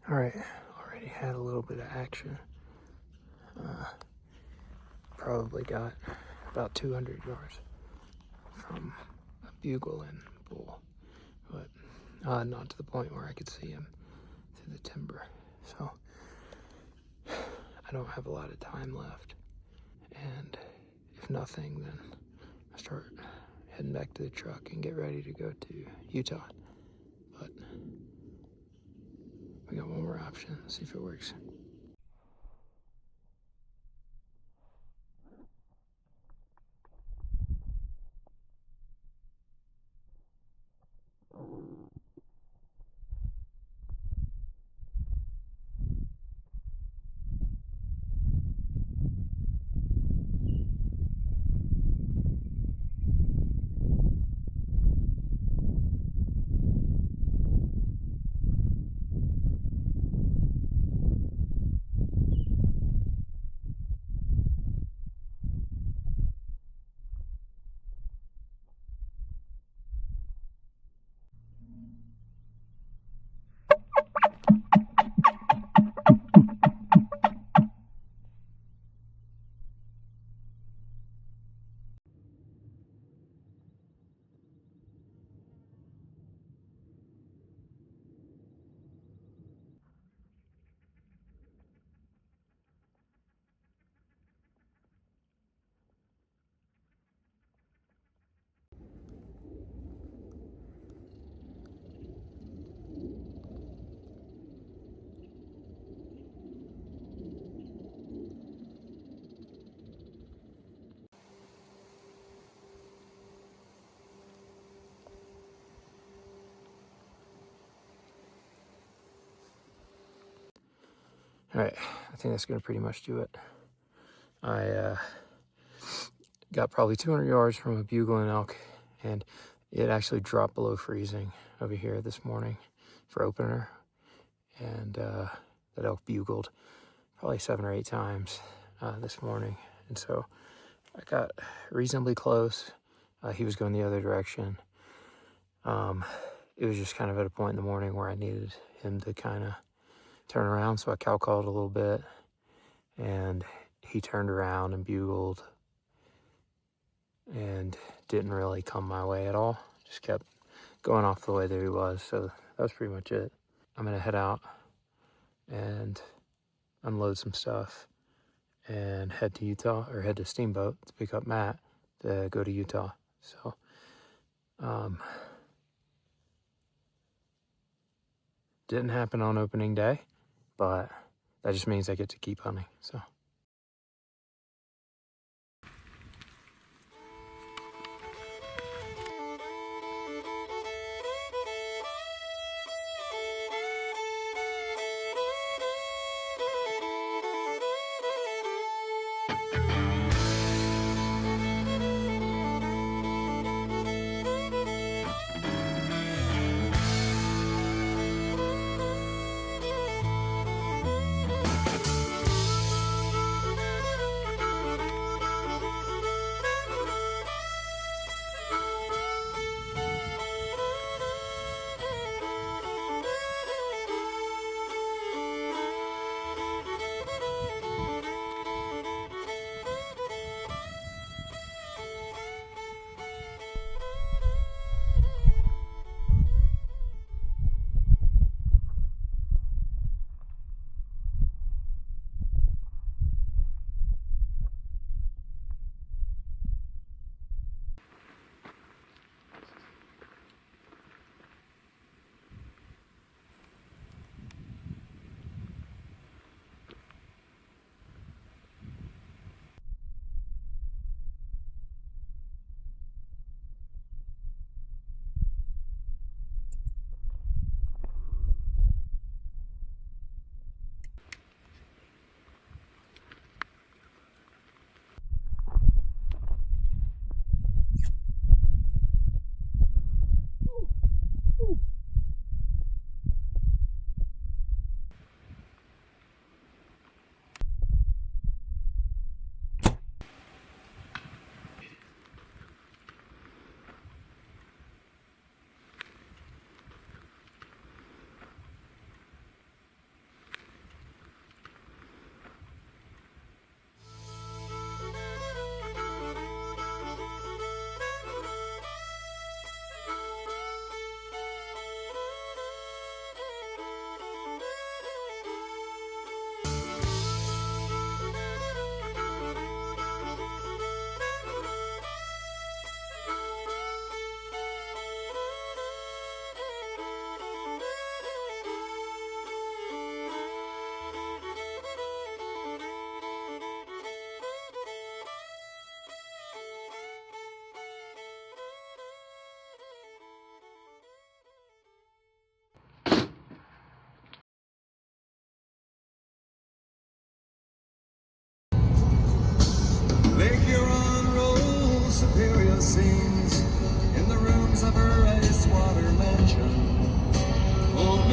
All right, already had a little bit of action. Probably got about 200 yards from a bugle and bull, but not to the point where I could see him through the timber. So I don't have a lot of time left, and if nothing, then I start heading back to the truck and get ready to go to Utah. But we got one more option. Let's see if it works. All right, I think that's gonna pretty much do it. I got probably 200 yards from a bugle and elk, and it actually dropped below freezing over here this morning for opener. And that elk bugled probably 7 or 8 times this morning. And so I got reasonably close. He was going the other direction. It was just kind of at a point in the morning where I needed him to kind of turn around. So I cow called a little bit, and he turned around and bugled and didn't really come my way at all. Just kept going off the way that he was. So that was pretty much it. I'm gonna head out and unload some stuff and head to Utah, or head to Steamboat to pick up Matt to go to Utah. So didn't happen on opening day, but that just means I get to keep hunting. So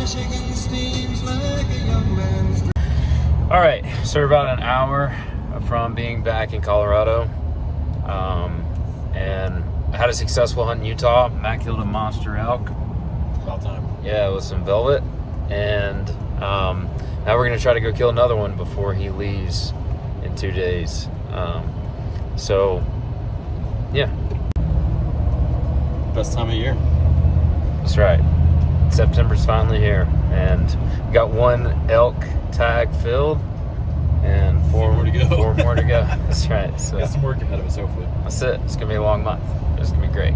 All right, so we're about an hour from being back in Colorado, and I had a successful hunt in Utah. Matt killed a monster elk. About time. Yeah, with some velvet, and now we're gonna try to go kill another one before he leaves in 2 days. So yeah, Best time of year. that's right. September's finally here, and we got one elk tag filled and four more to go. 4 more to go. That's right. So Got some work ahead of us, hopefully. that's it. It's gonna be a long month. It's gonna be great.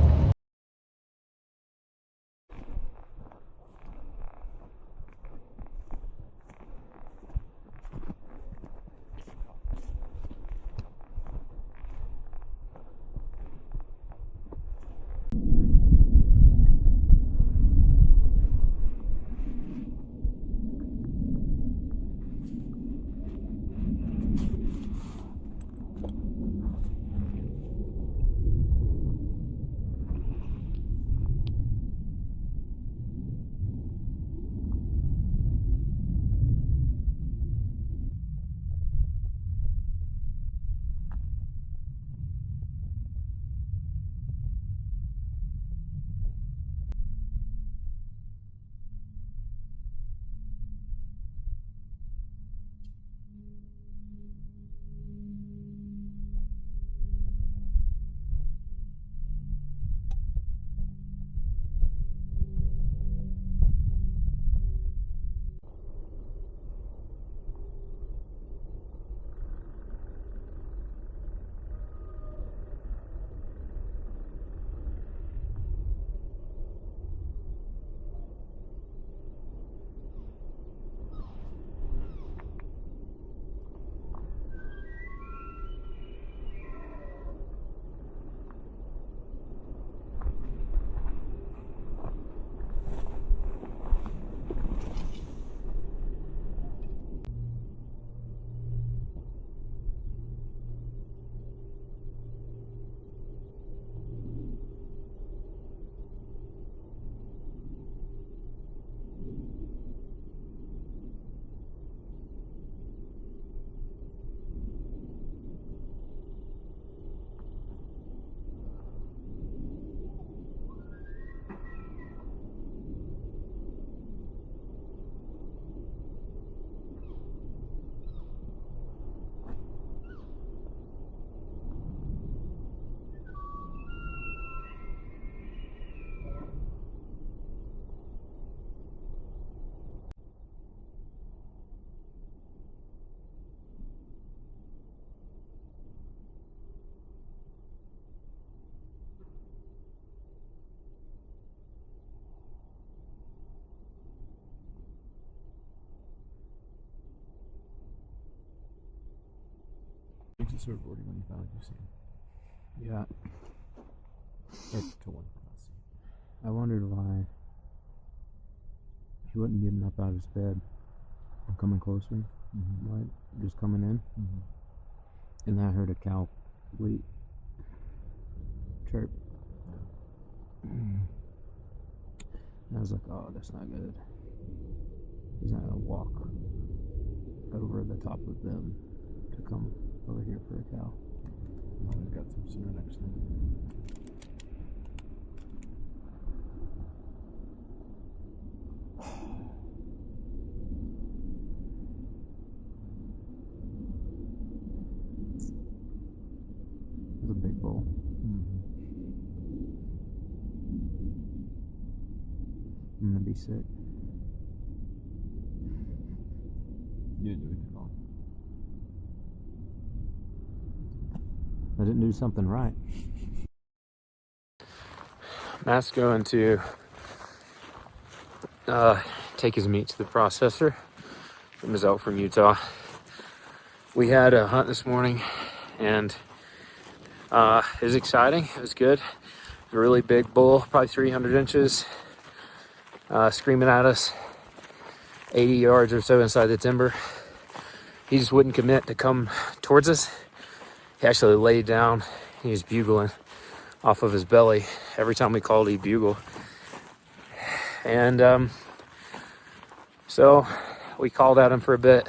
Makes it surfboarding when you found you see. Yeah. Or to one. I wondered why he wasn't getting up out of his bed. I'm coming closer. Mm-hmm. Right? Just coming in. Mm-hmm. And then I heard a cow bleat. Chirp. And I was like, oh, that's not good. He's not going to walk over the top of them to come over here for a cow. No, we've got some sooner next time. It's a big bull. Mm-hmm. I'm going to be sick. You didn't do anything wrong. I didn't do something right. Matt's going to take his meat to the processor. He was out from Utah. We had a hunt this morning, and it was exciting. It was good. A really big bull, probably 300 inches, screaming at us 80 yards or so inside the timber. He just wouldn't commit to come towards us. He actually laid down. He was bugling off of his belly. Every time we called, he'd bugle. And So we called at him for a bit,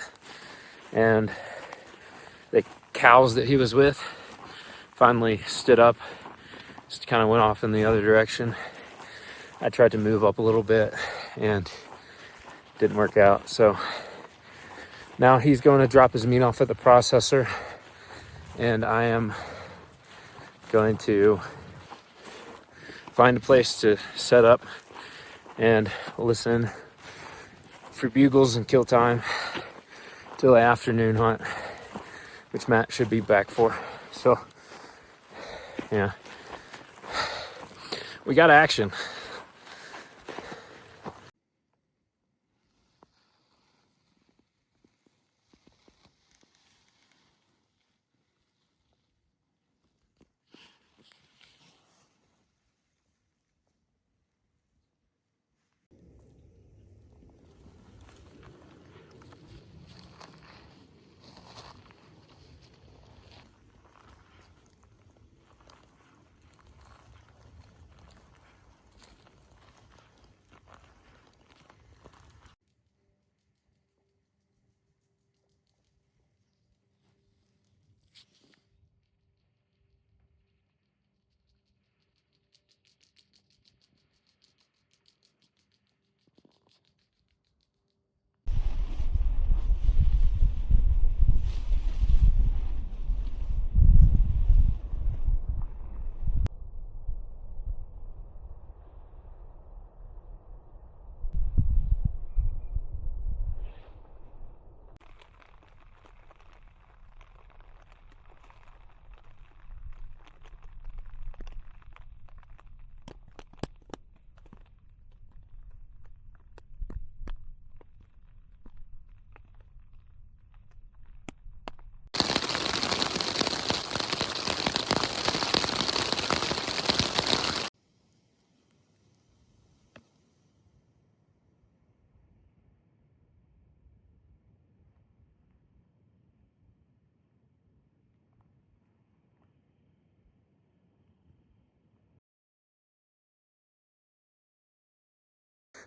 and the cows that he was with finally stood up, just kind of went off in the other direction. I tried to move up a little bit and didn't work out. So now he's going to drop his meat off at the processor, and I am going to find a place to set up and listen for bugles and kill time till the afternoon hunt, which Matt should be back for. So yeah, we got action.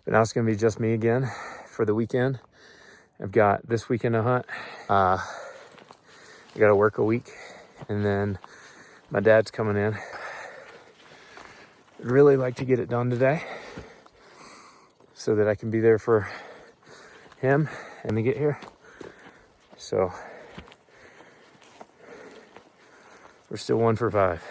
But now it's gonna be just me again for the weekend. I've got this weekend to hunt. I gotta work a week, and then my dad's coming in. I'd really like to get it done today so that I can be there for him and to get here. So we're still 1 for 5.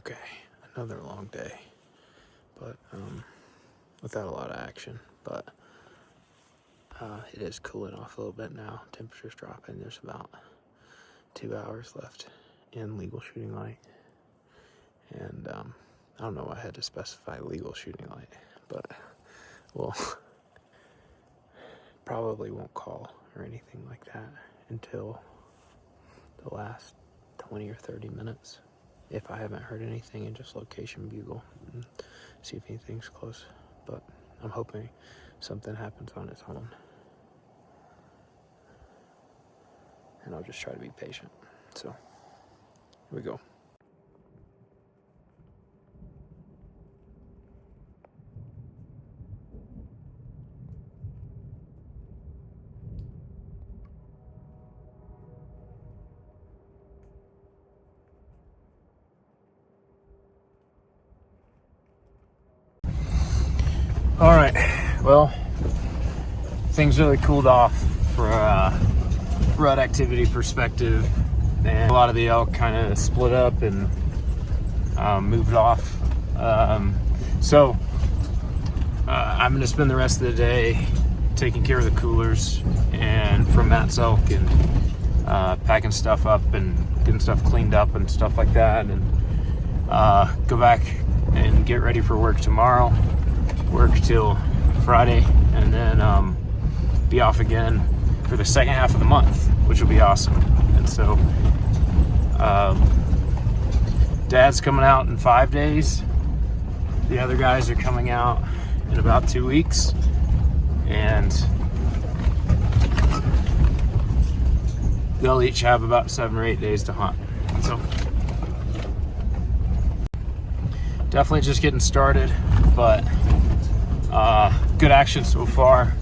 Okay, another long day, but without a lot of action. But it is cooling off a little bit now. Temperature's dropping. There's about 2 hours left in legal shooting light, and I don't know why I had to specify legal shooting light, but well, probably won't call or anything like that until the last 20 or 30 minutes. If I haven't heard anything, and just location bugle and see if anything's close. But I'm hoping something happens on its own. And I'll just try to be patient. So, here we go. All right, well, things really cooled off for a rut activity perspective, and a lot of the elk kind of split up and moved off. So I'm gonna spend the rest of the day taking care of the coolers and from Matt's elk, and packing stuff up and getting stuff cleaned up and stuff like that, and go back and get ready for work tomorrow. Work till Friday, and then be off again for the second half of the month, which will be awesome. And so Dad's coming out in 5 days, The other guys are coming out in about 2 weeks, and they'll each have about 7 or 8 days to hunt. So definitely just getting started, but good action so far,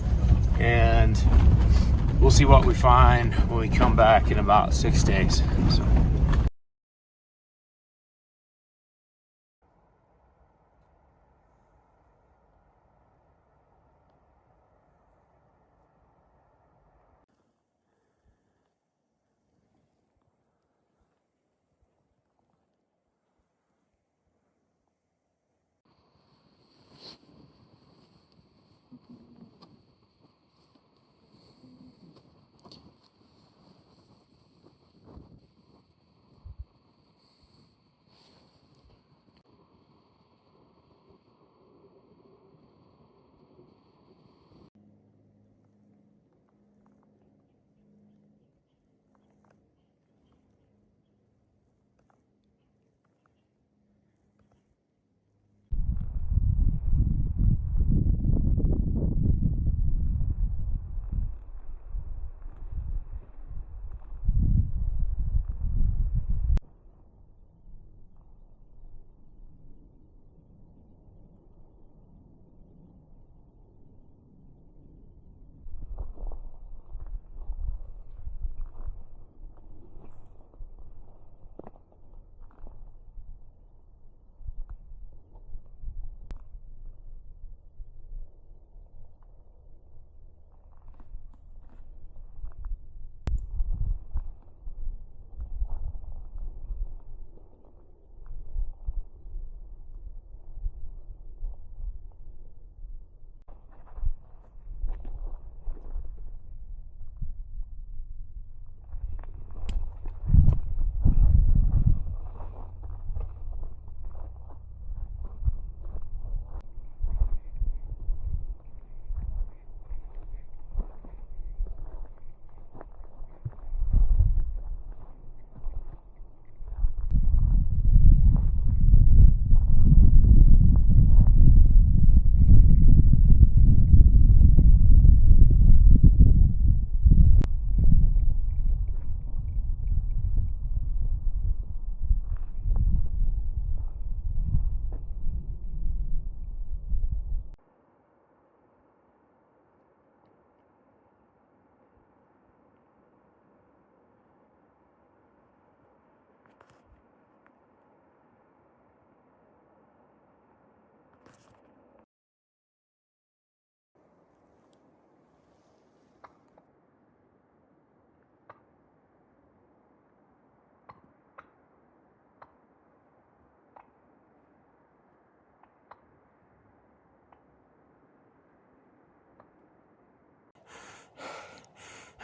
and we'll see what we find when we come back in about 6 days. So.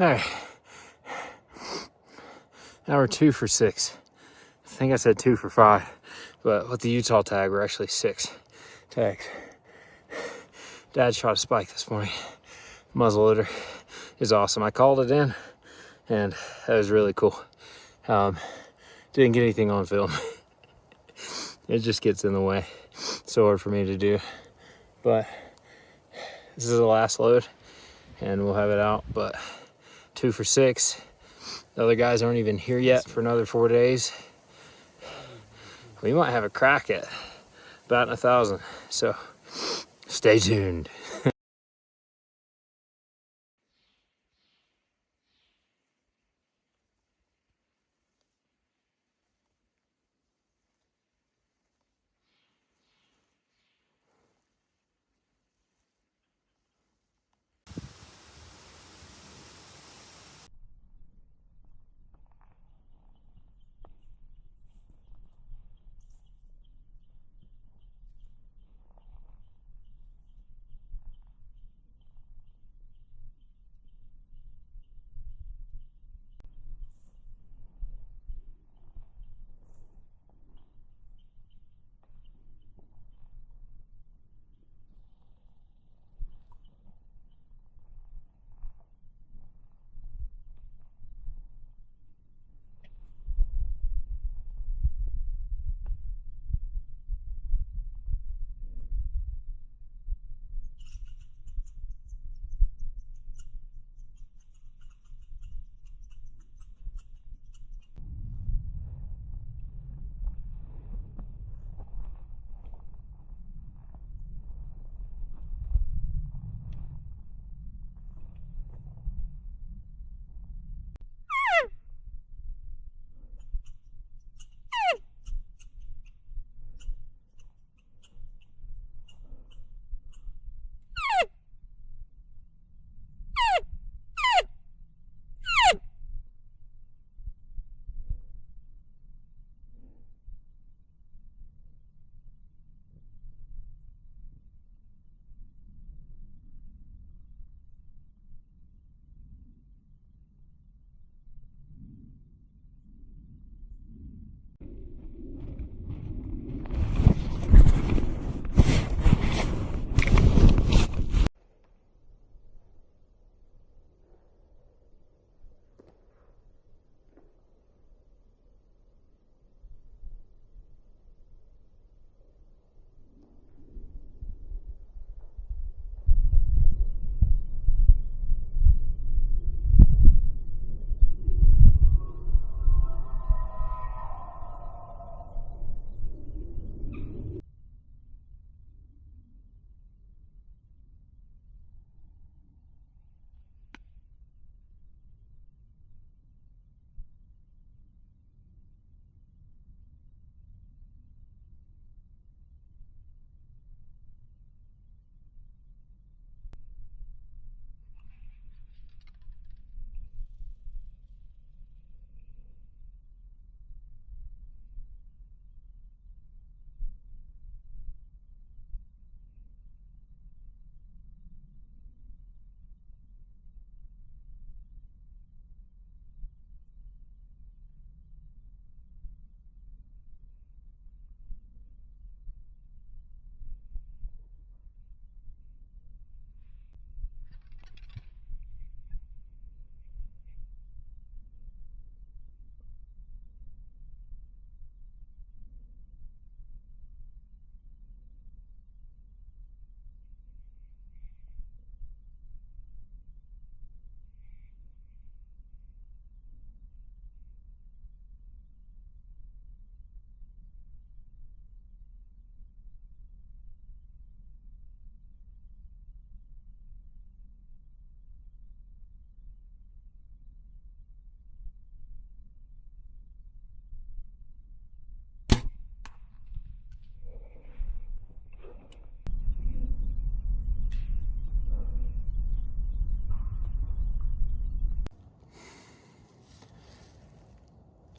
All right, now we're 2 for 6. I think I said 2 for 5, but with the Utah tag, we're actually 6 tags. Dad shot a spike this morning. Muzzleloader is awesome. I called it in, and that was really cool. Didn't get anything on film. It just gets in the way. So hard for me to do, but this is the last load, and we'll have it out. But 2 for 6. The other guys aren't even here yet for another 4 days. We might have a crack at batting 1,000. So stay tuned.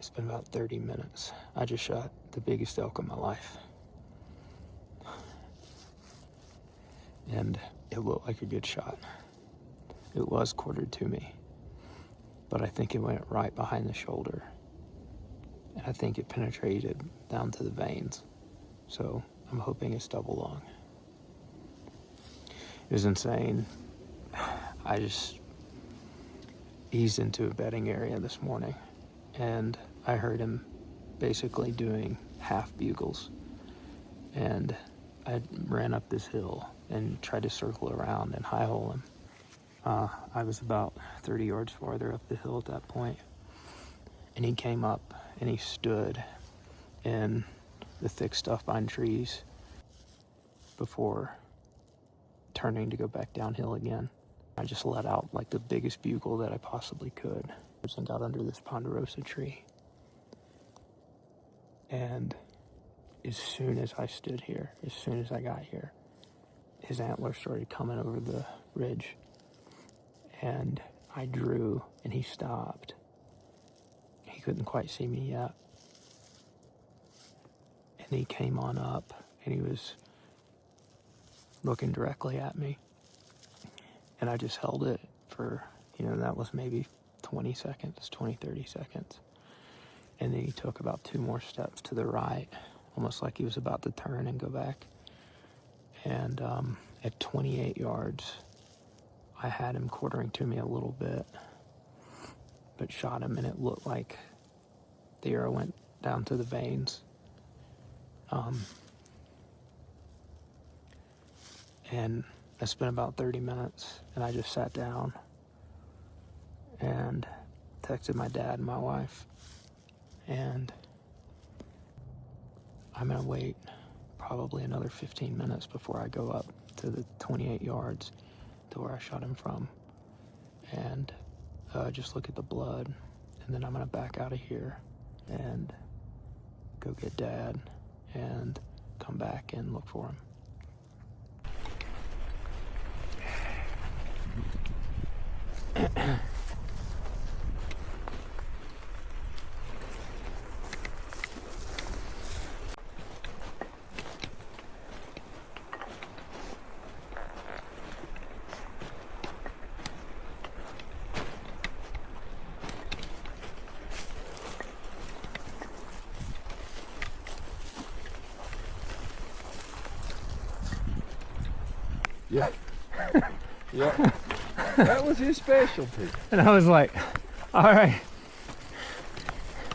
It's been about 30 minutes. I just shot the biggest elk of my life. And it looked like a good shot. It was quartered to me, but I think it went right behind the shoulder. And I think it penetrated down to the veins. So I'm hoping it's double long. It was insane. I just eased into a bedding area this morning, and I heard him basically doing half bugles. And I ran up this hill and tried to circle around and high hole him. I was about 30 yards farther up the hill at that point, and he came up and he stood in the thick stuff behind trees before turning to go back downhill again. I just let out like the biggest bugle that I possibly could and got under this ponderosa tree. And as soon as I stood here, as soon as I got here, his antlers started coming over the ridge. And I drew and he stopped. He couldn't quite see me yet. And he came on up and he was looking directly at me. And I just held it for, that was maybe 20 seconds, 20, 30 seconds. And then he took about 2 more steps to the right, almost like he was about to turn and go back. And at 28 yards, I had him quartering to me a little bit, but shot him, and it looked like the arrow went down to the veins. And I spent about 30 minutes, and I just sat down and texted my dad and my wife, and I'm gonna wait probably another 15 minutes before I go up to the 28 yards to where I shot him from, and just look at the blood, and then I'm gonna back out of here and go get Dad and come back and look for him. Yeah. Yeah. That was his specialty. And I was like, all right.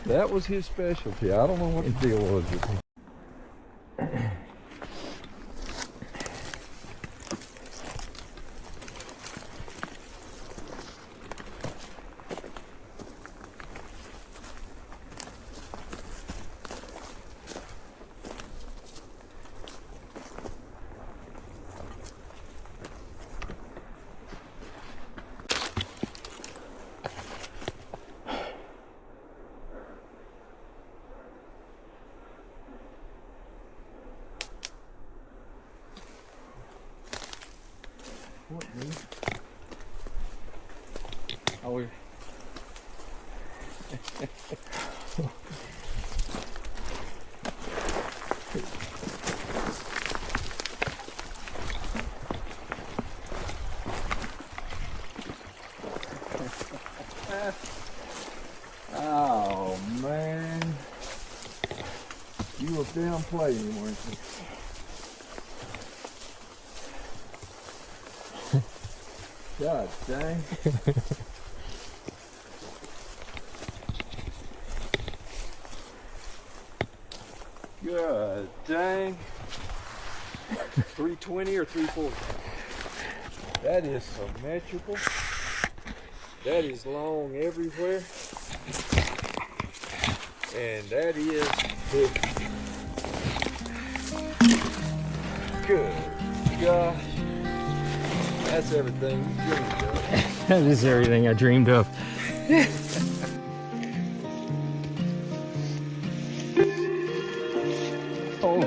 That was his specialty. I don't know what the deal was with him. What, dude? Oh, we're... Oh, man. You were downplaying, weren't you? God dang. God dang. 320 or 340? That is symmetrical. That is long everywhere. And that is big. Good gosh. That's everything you dreamed of. That is everything I dreamed of. Oh.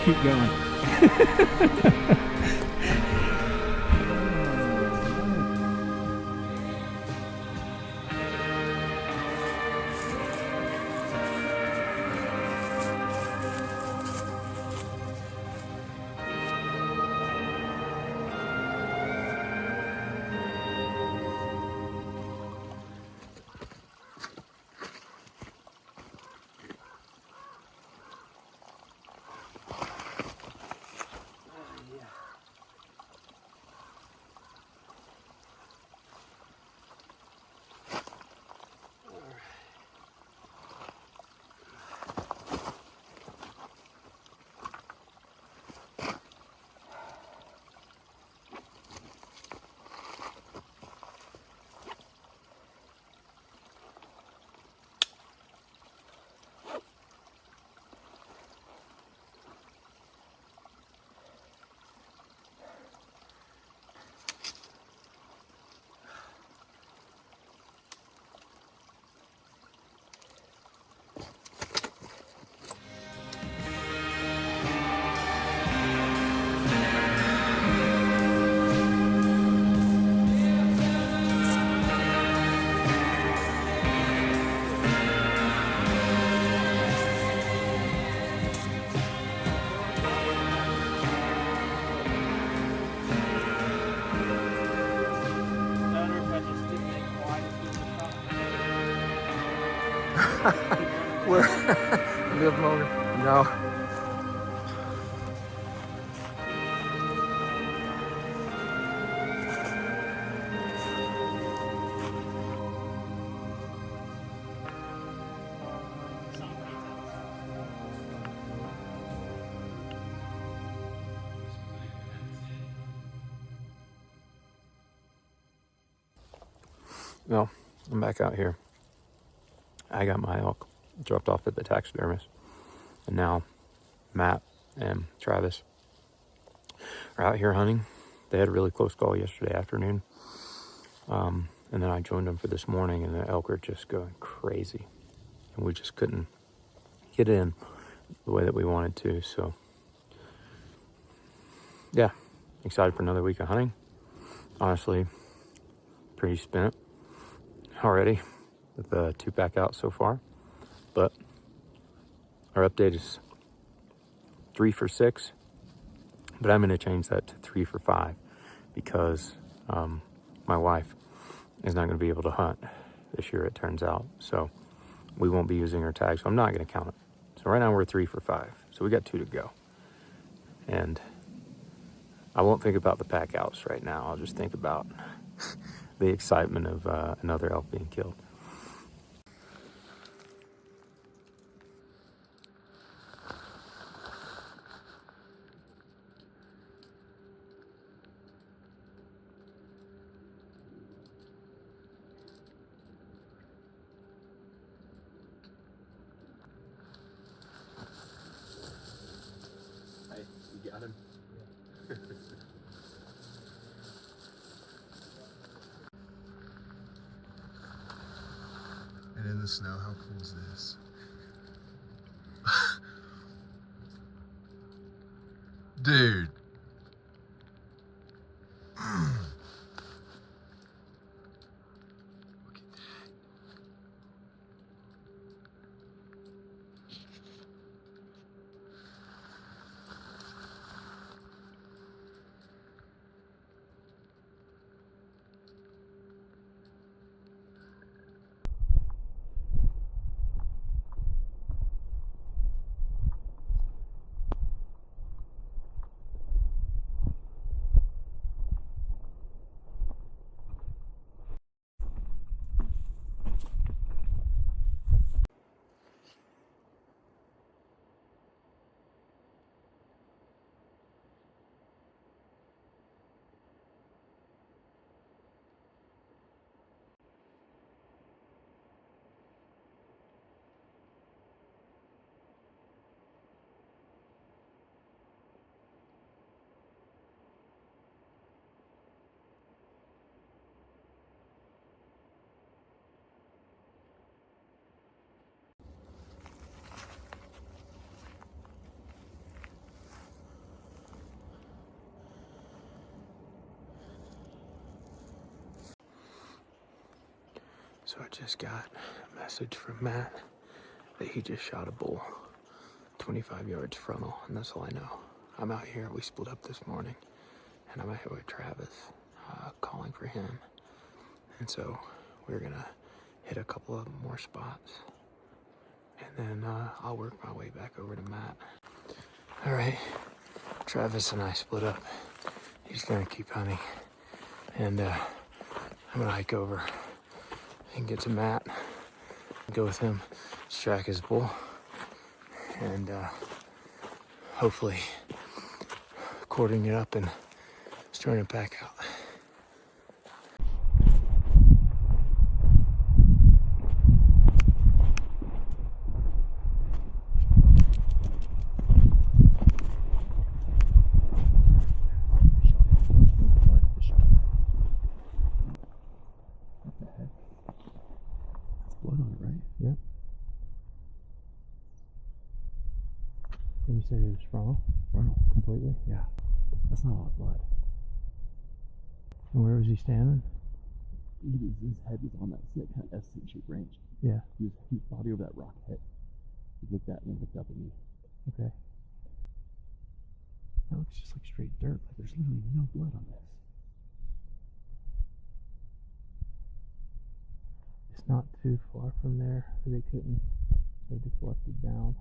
keep going. Live longer? No. No, I'm back out here. I got my elk dropped off at the taxidermist, and now Matt and Travis are out here hunting. They had a really close call yesterday afternoon, and then I joined them for this morning, and the elk are just going crazy, and we just couldn't get in the way that we wanted to. So yeah, excited for another week of hunting. Honestly, pretty spent already with the 2-pack out so far, but our update is 3 for 6, but I'm going to change that to 3 for 5 because my wife is not going to be able to hunt this year, it turns out. So we won't be using her tag, so I'm not going to count it. So right now we're 3 for 5, so we got 2 to go. And I won't think about the pack outs right now. I'll just think about the excitement of another elk being killed. Hey, you got him? Yeah. And in the snow, how cool is this? Dude. So I just got a message from Matt that he just shot a bull 25 yards frontal, and that's all I know. I'm out here, we split up this morning, and I'm out here with Travis, calling for him. And so we're gonna hit a couple of more spots, and then I'll work my way back over to Matt. All right, Travis and I split up. He's gonna keep hunting, and I'm gonna hike over and get to Matt, go with him, track his bull, and hopefully cording it up and starting it back out. Yep. And you said it was frontal? Frontal. Completely? Yeah. That's not a lot of blood. And where was he standing? His head was on that kind of S-shaped range. Yeah. His body over that rock head. He looked at me and looked up at me. Okay. That looks just like straight dirt. Like there's literally no blood on this. It's not too far from there. They couldn't. They deflected down.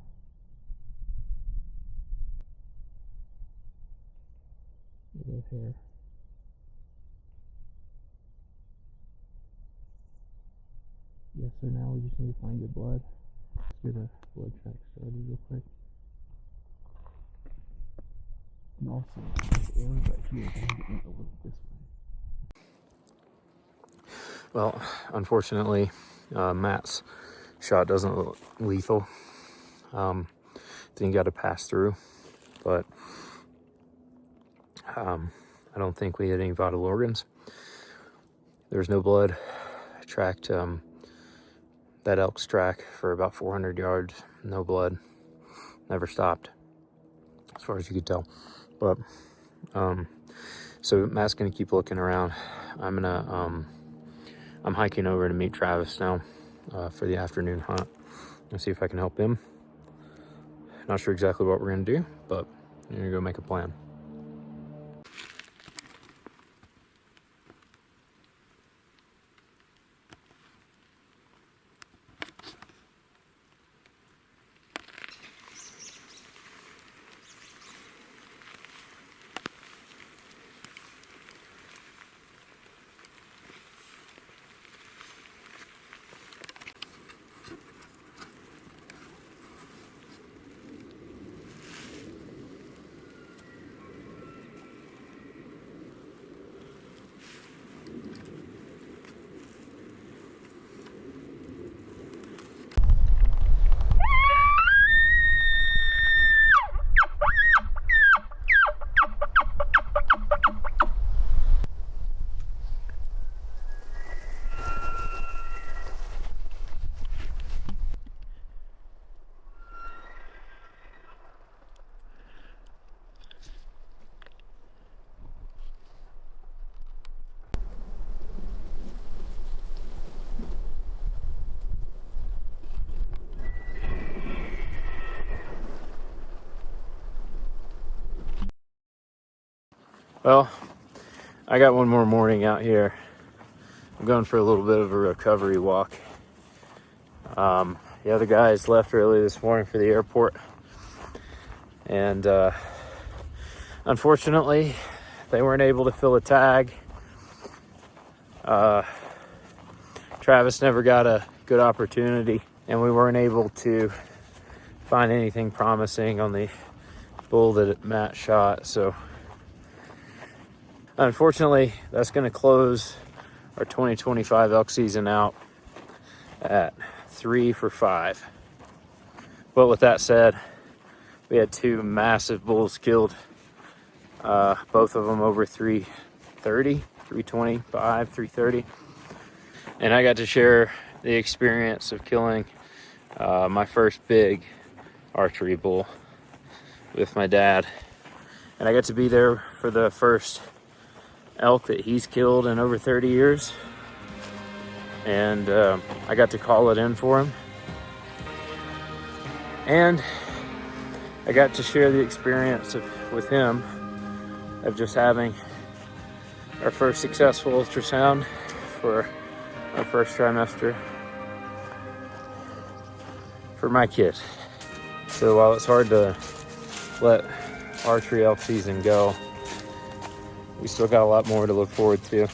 Look at hair. Yeah, so now we just need to find your blood. Let's get a blood track started real quick. And also, this arrow right here, I think it went a little this way. Well, unfortunately, Matt's shot doesn't look lethal. Then you got to pass through, but I don't think we had any vital organs. There's no blood. I tracked that elk's track for about 400 yards, no blood, never stopped, as far as you could tell. But so Matt's gonna keep looking around. I'm hiking over to meet Travis now for the afternoon hunt and see if I can help him. Not sure exactly what we're gonna do, but I'm gonna go make a plan. Well, I got one more morning out here. I'm going for a little bit of a recovery walk. The other guys left early this morning for the airport, and unfortunately they weren't able to fill a tag. Travis never got a good opportunity, and we weren't able to find anything promising on the bull that Matt shot. So unfortunately, that's going to close our 2025 elk season out at 3 for 5. But with that said, we had 2 massive bulls killed, both of them over 330, 325, 330. And I got to share the experience of killing my first big archery bull with my dad. And I got to be there for the first elk that he's killed in over 30 years. and I got to call it in for him. And I got to share the experience with him of just having our first successful ultrasound for our first trimester for my kid. So while it's hard to let archery elk season go, we still got a lot more to look forward to.